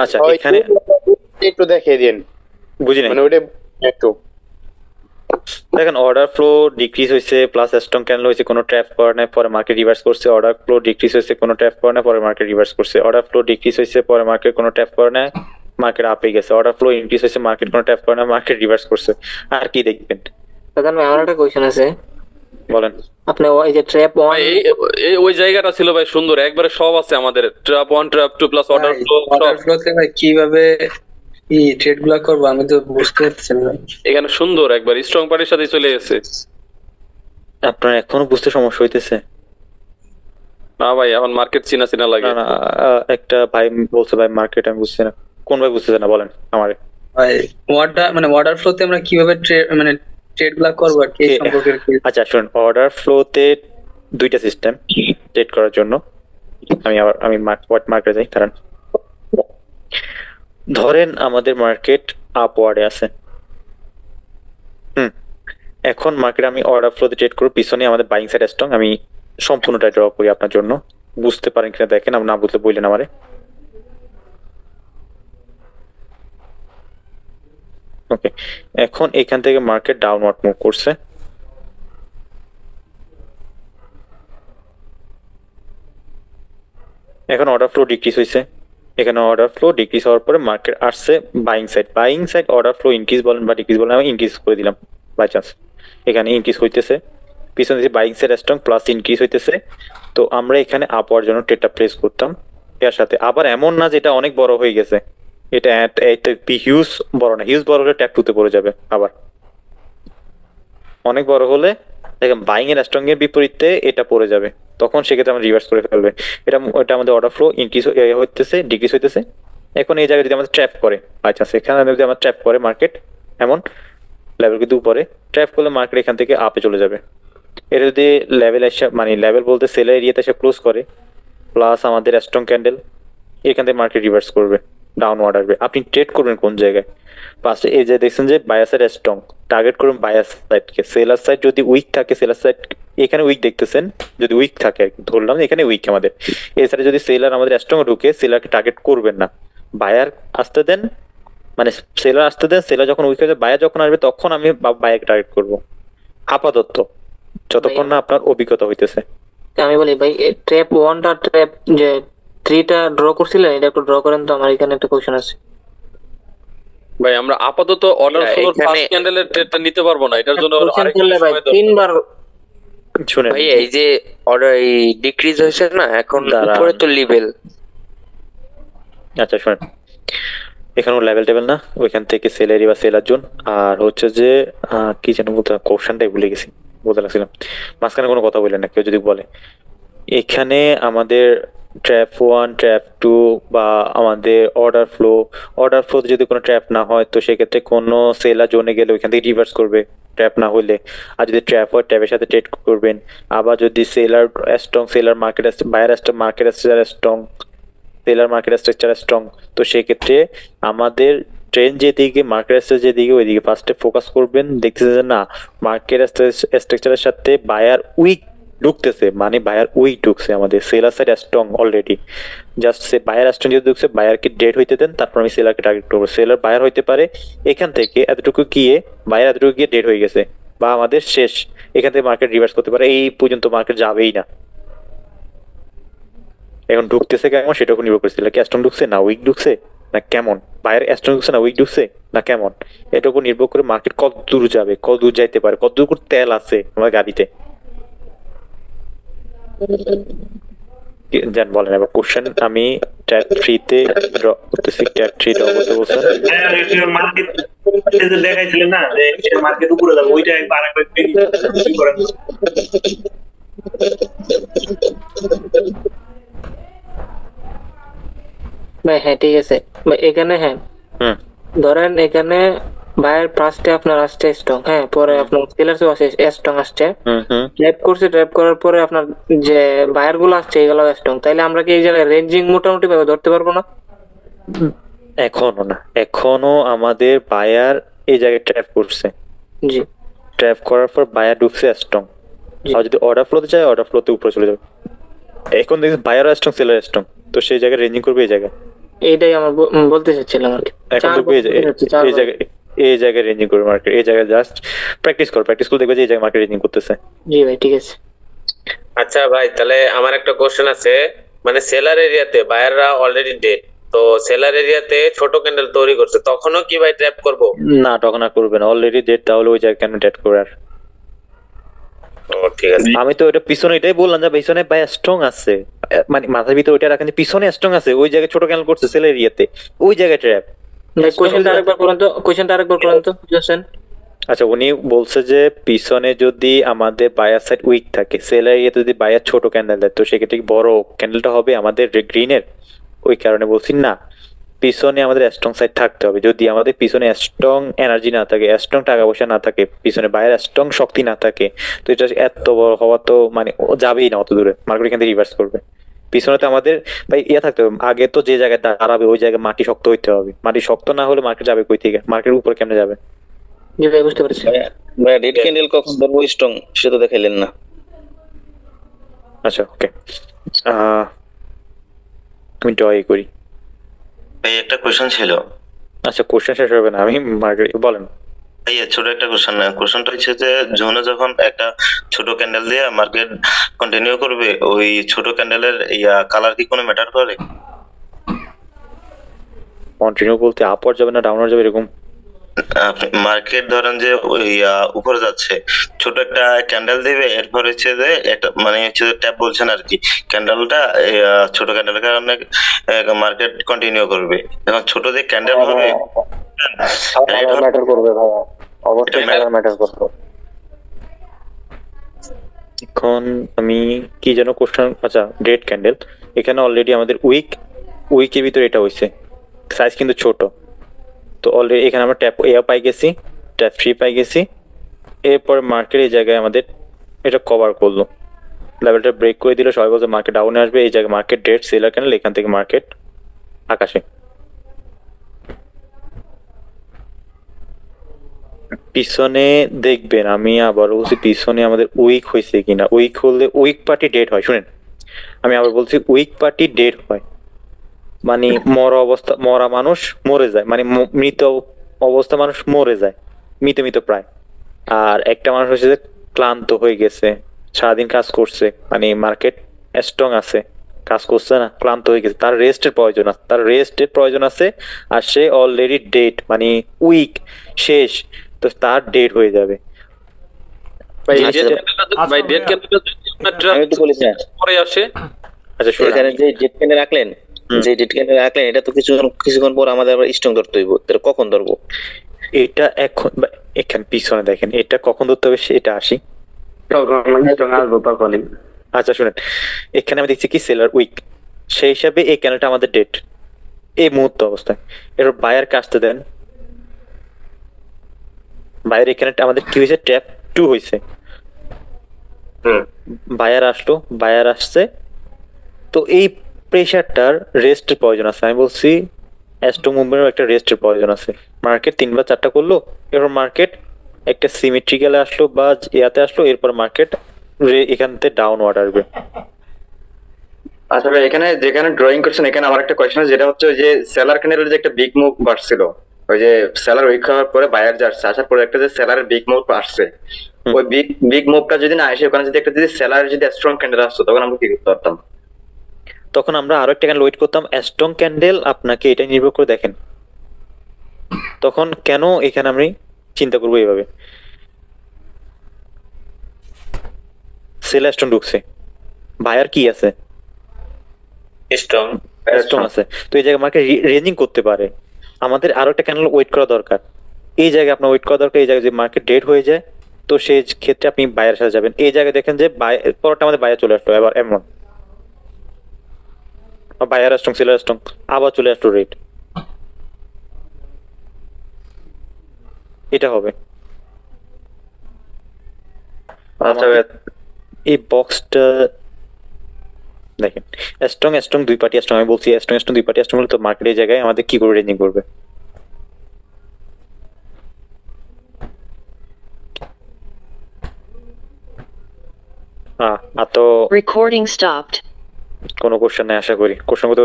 আচ্ছা এখানে একটু দেখিয়ে দিন, বুঝি নাই। মানে ওইটা একটু। দেখেন অর্ডার ফ্লো ডিক্রিজ হয়েছে প্লাস স্ট্রং ক্যান্ডেল হয়েছে, কোনো ট্র্যাপ করে নাই, পরে মার্কেট রিভার্স করছে। অর্ডার ফ্লো ডিক্রিজ হয়েছে, কোনো ট্র্যাপ করে নাই, পরে মার্কেট রিভার্স করছে। অর্ডার ফ্লো ডিক্রিজ হয়েছে, পরে মার্কেট কোনো ট্র্যাপ করে নাই, মার্কেট আপে গেছে। অর্ডার ফ্লো ইনক্রিজ হয়েছে, মার্কেট কোনো ট্র্যাপ করে না, মার্কেট রিভার্স করছে। আর কি দেখবেন দাদা ভাই আমার একটা কোয়েশ্চেন আছে, বলেন। আপনি ওই যে ট্র্যাপ ওয়ান, ভাই ওই জায়গাটা ছিল ভাই সুন্দর, একবারে সব আছে আমাদের, trap 1 trap 2 plus order flow order সব ফ্লোতে ভাই কিভাবে ট্রেড গুলা করবো আমি তো বুঝতে পারছি না ভাই। এখানে সুন্দর, একবার স্ট্রং পার্টির সাথে চলে গেছে। আপনার এখনো বুঝতে সমস্যা হইতেছে? না ভাই এখন মার্কেট চিনা চিনা লাগে। না না, একটা ভাই বলছে ভাই মার্কেট আমি বুঝছি না। কোন ভাই বুঝতেছে না বলেন আমারে। ভাই অর্ডার ফ্লোতে আমরা কিভাবে ট্রেড গুলা করবো আর কি এই সম্পর্কে একটু। আচ্ছা শুনুন, অর্ডার ফ্লোতে দুইটা সিস্টেম ট্রেড করার জন্য। আমি মার্কেটে যাই, কারণ ধরেন আমাদের মার্কেট আপওয়ার্ডে আছে। এখন মার্কেট আমি অর্ডার ফ্লোতে ট্রেড করব, পিছনে আমাদের বাইং সাইড স্ট্রং। আমি সম্পূর্ণটা ড্র করি আপনার জন্য, বুঝতে পারেন কিনা দেখেন, আপনি না বুঝলে বললেন আমারে। ওকে, এখন এখান থেকে মার্কেট ডাউনওয়ার্ড মুভ করছে। এখন অর্ডার ফ্লো ডিক্রিজ হয়েছে, এখানে অর্ডার ফ্লো ডিক্রিজ হওয়ার পরে মার্কেট আসছে buying side order flow increase বলেন বা ডিক্রিজ বলেন, আমি ইনক্রিজ করে দিলাম বাই চান্স। এখানে ইনক্রিজ হইতেছে, পিছনে যে buying side strong plus increase হইতেছে। তো আমরা এখানে আপ হওয়ার জন্য ট্রেডটা প্লেস করতাম। এর সাথে আবার এমন না যে এটা অনেক বড় হয়ে গেছে, এটা হিউজ বড় না, হিউজ বড় হলে ট্যাপ টুতে পড়ে যাবে। আবার অনেক বড় হলে দেখেন বাইং এর স্ট্রং এর বিপরীতে এটা পড়ে যাবে, তখন সেক্ষেত্রে আমরা রিভার্স করে ফেলবে। এটা আমাদের অর্ডার ফ্লো ইনক্রিজ হইতেছে, ডিক্রিজ হইতেছে। এখন এই জায়গায় যদি আমাদের ট্র্যাপ করে বাই চান্স, এখানে যদি আমার ট্র্যাপ করে মার্কেট এমন লেভেল কিন্তু উপরে ট্র্যাপ করলে মার্কেট এখান থেকে আপে চলে যাবে। এটা যদি লেভেল এসে মানে লেভেল বলতে সেলার এরিয়াতে এসে ক্লোজ করে প্লাস আমাদের স্ট্রং ক্যান্ডেল, এখান থেকে মার্কেট রিভার্স করবে, ডাউনওয়ার্ড আসবে। আপনি ট্রেড করবেন কোন জায়গায়? ফার্স্টে এই যে দেখছেন যে বায়ার সাইড স্ট্রং, টার্গেট করুন বায়ার সাইডকে। সেলার সাইড যদি উইক থাকে, সেলার সাইড এখানে উইক দেখতেছেন, যদি উইক থাকে আর কি, ধরলাম এখানে উইক আমাদের। এই সাইডে যদি সেলার আমাদের স্ট্রং ঢুকে, সেলারকে টার্গেট করবেন না, বায়ার আসতে দেন, মানে সেলার আসতে দেন। সেলার যখন উইক হয়ে যাবে, বায়ার যখন আসবে তখন আমি বায়ারকে টার্গেট করবো আপাতত, যতক্ষণ না আপনার অভিজ্ঞতা হইতেছে। আমি বলি ভাই ট্র্যাপ ওয়ানটা ট্র্যাপ যে থ্রিটা ড্র করছিলেন, এটা একটু ড্র করেন তো, আমার এখানে একটা কোয়েশ্চেন আছে। ভাই আমরা আপাতত অর্ডার ফ্লোর ফার্স্ট ক্যান্ডেলের ট্রেডটা নিতে পারবো না, এটার জন্য কোয়েশ্চেন আরেকটু করলে ভাই সময় দরকার। তিনবার শুনেন ভাই এই যে অর্ডার এই ডিক্রিজ হয়েছে না এখন, দাঁড়ান। উপরে তো লেভেল। আচ্ছা শুনেন, এখানেও লেভেল টেবিল না, ওইখান থেকে সেলারি বা সেলার জোন। আর হচ্ছে যে কি যেন বলতে, কোশ্চেনটাই ভুলে গেছি, বলতে লাগছিলাম। মাঝখানে কোনো কথা বললেন না কেউ যদি বলে। এখানে আমাদের ট্র্যাপ 1 ট্র্যাপ 2 বা আমাদের অর্ডার ফ্লো যদি কোনো ট্র্যাপ না হয়, তো সেক্ষেত্রে কোনো সেলার জোনে গেলে ওইখান থেকে রিভার্স করবে ট্র্যাপ না হইলে। আর যদি ট্র্যাপ হয়, ট্র্যাপের সাথে ট্রেড করবেন। আবার যদি seller strong, seller market buyer market strong, seller market structure strong, তো সেক্ষেত্রে আমাদের ট্রেন যেদিকে মার্কেট যেদিকে ওইদিকে ফার্স্টে ফোকাস করবেন। দেখতেছেন যে না, মার্কেট স্ট্রাকচারের সাথে বায়ার উইক ঢুকতেছে, মানে বায়ার উইক ঢুকছে, আমাদের seller side strong already. Just সে বায়ার স্ট্রং যদি ঢুকছে, বায়ারকে ডেট হইতে দেন, তারপর আমি সেলারকে টার্গেট করবো। সেলার বায়ার হইতে পারে এখান থেকে এতটুকু গিয়ে, বায়ার এতটুকু গিয়ে ডেট হয়ে গেছে বা আমাদের শেষ, এখান থেকে মার্কেট রিভার্স করতে পারে, এই পর্যন্ত মার্কেট যাবেই না। এখন ঢুকতেছে কেমন সেটা উপর নির্ভর করছিল, কি স্ট্রং ঢুকছে না উইক ঢুকছে না কেমন, বাইরে স্ট্রং ঢুকছে না উইক ঢুকছে না কেমন, এটার উপর নির্ভর করে মার্কেট কত দূর যাবে, কত দূর যাইতে পারে, কত দূর তেল আছে আমার গাড়িতে। জান বলেন এবার কোশ্চেন। আমি ট্যাব 3 তে ড্র করতেছি, ট্যাব 3 ড্র করতে বলছেন। মার্কেট দেখাইছিলেন না যে মার্কেট উপরে যাবে, ওইটা একবার আরেকবার কি করেন? ভাই হ্যাঁ ঠিক আছে ভাই, এখানে হ্যাঁ ধরেন এখানে বায়ার ফার্স্টে আপনার আসছে স্ট্রং, হ্যাঁ পরে আপনার সেলার স্ট্রং আসছে, ট্র্যাপ করছে, ট্র্যাপ করার পরে আপনার যে বায়ার গুলো আসছে এগুলো স্ট্রং, তাইলে আমরা কি এই জায়গায় রেঞ্জিং মোটামুটি ভাবে ধরতে পারবো না? এখনো না, এখনো আমাদের বায়ার এই জায়গায় ট্র্যাপ করছে। জি, ট্র্যাপ করার পর বায়ার ঢুকছে স্ট্রং, আর যদি অর্ডার ফ্লোতে যায়, অর্ডার ফ্লোতে উপরে চলে যাবে। এখন দেখছি বায়ার স্ট্রং, সেলার স্ট্রং, তো সেই জায়গায় রেঞ্জিং করবে এই জায়গায়। এইটাই আমার বলতে চাচ্ছিলাম আর কি। এখন দেখবো এই জায়গায় রেঞ্জিং করবে মার্কেট, এই জায়গায় জাস্ট প্র্যাকটিস করে দেখবে যে এই জায়গায় মার্কেট রেঞ্জিং করতেছে। জি ভাই ঠিক আছে। আচ্ছা ভাই, তাহলে আমার একটা কোশ্চেন আছে, মানে সেলার এরিয়াতে বায়াররা অলরেডি ডেড, তো সেলার এরিয়াতে ছোট ক্যান্ডেল তৈরি করছে, তখনও কি ভাই ট্র্যাপ করব? না, তখন আর করবে না, অলরেডি ডেট, তাহলে ওই জায়গায় কেন ডেট করে আর? ও ঠিক আছে। আমি তো ওটা পিছনে এটাই বললাম যে পিছনে ভাই স্ট্রং আছে, মানে মাথার ভিতরে ওইটা রাখেন যে পিছনে স্ট্রং আছে, ওই জায়গায় ছোট ক্যান্ডেল করছে সেল এরিয়াতে, ওই জায়গায় ট্র্যাপ। কোশ্চেনটা আরেকবার করুন তো জোসেন। আচ্ছা, উনি বলছে যে পিছনে যদি আমাদের বায়ার সাইড উইক থাকে, সেল এরিয়াতে যদি বায়ার ছোট ক্যান্ডেল দেয়, তো সেক্ষেত্রে কি বড় ক্যান্ডেলটা হবে আমাদের গ্রিনের? ওই কারণে বলছি না, পিছনে আমাদের স্ট্রং সাইড থাকতে হবে। যদি আমাদের পিছনে স্ট্রং এনার্জি না থাকে, স্ট্রং টাকা পয়সা না থাকে, পিছনে বাইরের স্ট্রং শক্তি না থাকে, তো এটা এত বড় হওয়া তো মানে যাবেই না অত দূরে, মার্কেট এখান থেকে রিভার্স করবে। পিছনে তো আমাদের ভাই থাকতে হবে, আগে তো যে জায়গায় দাঁড়াবে ওই জায়গায় মাটি শক্ত হইতে হবে, মাটি শক্ত না হলে মার্কেট যাবে কই থেকে? মার্কেটের উপরে কেমনে যাবে? জি ভাই বুঝতে পারছি। ভাই রেড ক্যান্ডেল কখন ধরবো স্ট্রং সেটা তো দেখাইলেন না। আচ্ছা ওকে, আমি ড্রই করি। ভাই একটা কোশ্চেন ছিল। আচ্ছা, কোশ্চেন শেষ হবে না, আমি মার্কেট বলেন। ভাইয়া ছোট একটা কোশ্চেনটা হচ্ছে যে জোনে যখন একটা ছোট ক্যান্ডেল দিয়ে মার্কেট কন্টিনিউ করবে, ওই ছোট ক্যান্ডেলের কালার কি কোনো ম্যাটার করে? কন্টিনিউ বলতে আপওয়ার্ড যাবে না ডাউনওয়ার্ড যাবে এরকম? মার্কেট ধরেন যে ওই উপরে যাচ্ছে, ছোট একটা ক্যান্ডেল দিবে, এরপর হচ্ছে যে একটা মানে হচ্ছে ট্যাপ বলছেন আর কি, ক্যান্ডেলটা ছোট ক্যান্ডেলের কারণে মার্কেট কন্টিনিউ করবে। এখন ছোট যে ক্যান্ডেল হবে ম্যাটার করবে ভাইয়া, অবশ্যই ম্যাটার করবে। এখন আমি কি যেন কোশ্চেন, আচ্ছা ডেড ক্যান্ডেল, এখানে অলরেডি আমাদের উইকের ভিতরে এটা হইছে, সাইজ কিন্তু ছোট, তো অলরেডি এখানে আমরা ট্যাপ পাই গেছি, ট্যাপ 3 পাই গেছি, এরপর মার্কেট এই জায়গায় আমাদের এটা কভার করলো, লেভেলটা ব্রেক করে দিল, সবাই বলছে মার্কেট ডাউনে আসবে, এই জায়গায় মার্কেট ডেড সেলার ক্যান্ডেল, এখান থেকে মার্কেট আকাশে। পিছনে দেখবেন, আমি আবার বলছি পিছনে আমাদের উইক হয়েছে কিনা, উইক হলে উইক পার্টি ডেড হয়, শুনেন আমি আবার বলছি উইক পার্টি ডেড হয়, মানে মরা মানুষ মরে যায়, মানে মৃত অবস্থা মানুষ মরে যায়, মৃত প্রায়। আর একটা মানুষ হচ্ছে যে ক্লান্ত হয়ে গেছে, সারাদিন কাজ করছে, মানে মার্কেট স্ট্রং আছে, কাজ করছে না, ক্লান্ত হয়ে গেছে, তার রেস্টের প্রয়োজন আছে, আর সে অলরেডি ডেড, মানে উইক শেষ, তো তার ডেড হয়ে যাবে। ভাই ডেড ক্যান্ডেলটা আমি একটু বলি স্যার, পরে আসে। আচ্ছা এখানে যে ডেড ক্যান্ডেল রাখলেন, এটা তো কিছুক্ষণ পর আমাদের আবার স্ট্রং ধরতে হইব, তাহলে কখন ধরবো? এটা এখন এখানে পিছনে দেখেন, এটা কখন ধরতে হবে সেটা আসি। আচ্ছা শুনেন, এখানে আমি দেখছি কি সেলার উইক, সেই হিসাবে এই ক্যান্ডেলটা আমাদের ডেট এই মুহূর্ত অবস্থায়। এরপর বায়ার কাজতে দেন, বায়ার এখানে আমাদের কি হয়েছে, ট্যাপ 2 হয়েছে, বায়ার আসছে, তো এই প্রেশারটার রেস্টের প্রয়োজন আছে, আমি বলছি স্ট্রং মুভমেন্টের একটা রেস্টের প্রয়োজন আছে। মার্কেট 3 বা 4টা করলো, এরপর মার্কেট একটা সিমেট্রিক্যালে আসলো বা ইয়াতে আসলো, এরপর মার্কেট এখান থেকে ডাউনওয়ার্ড আসবে। আচ্ছা ভাই, এখানে যেখানে ড্রয়িং করছেন এখানে আমার একটা কোয়েশ্চেন আছে, যেটা হচ্ছে ওই যে সেলার ক্যান্ডেলের যে একটা বিগ মুভ আসছিল, ওই যে সেলার উইক হওয়ার পরে বায়ার যাচ্ছে, আসার পরে একটা যে সেলারের বিগ মুভ আসছে, ওই বিগ মুভটা যদি না আসে, ওখানে যদি একটা যদি সেলার যদি স্ট্রং ক্যান্ডেল আসতো, তখন আমরা কি করতে পারতাম? তখন আমরা আরো একটা ক্যান্ডেল ওয়েট করতাম, স্ট্রং ক্যান্ডেল আপনাকে এটা নির্ভর করে দেখেন, তখন কেন এখানে আমি চিন্তা করবো এইভাবে, সেল স্ট্রং ঢুকছে, বায়ার কি আছে, স্ট্রং আছে, তো এই জায়গায় মার্কেট রেঞ্জিং করতে পারে, আমাদের আরো একটা ক্যান্ডেল ওয়েট করা দরকার, এই জায়গায় আপনার ওয়েট করা দরকার, এই জায়গায় যদি মার্কেট ডেড হয়ে যায় তো সেই ক্ষেত্রে আপনি বায়ার সাথে যাবেন। এই জায়গায় দেখেন যে পরটা আমাদের বায়ার চলে আসলো, এবার এমন বায়ার স্ট্রং সেলার স্ট্রং, আবার চলে আসলো রেড, এটা হবে। আচ্ছা এই বক্সটা দেখেন, স্ট্রং 2 পার্টি স্ট্রং, আমি বলছি স্ট্রং 2 পার্টি স্ট্রং হলে তো মার্কেট এই জায়গায় আমাদের কি করে রেঞ্জিং করবে? তো Recording stopped. কোনো কোশ্চেন নাই, আশা করি কোশ্চেন করতে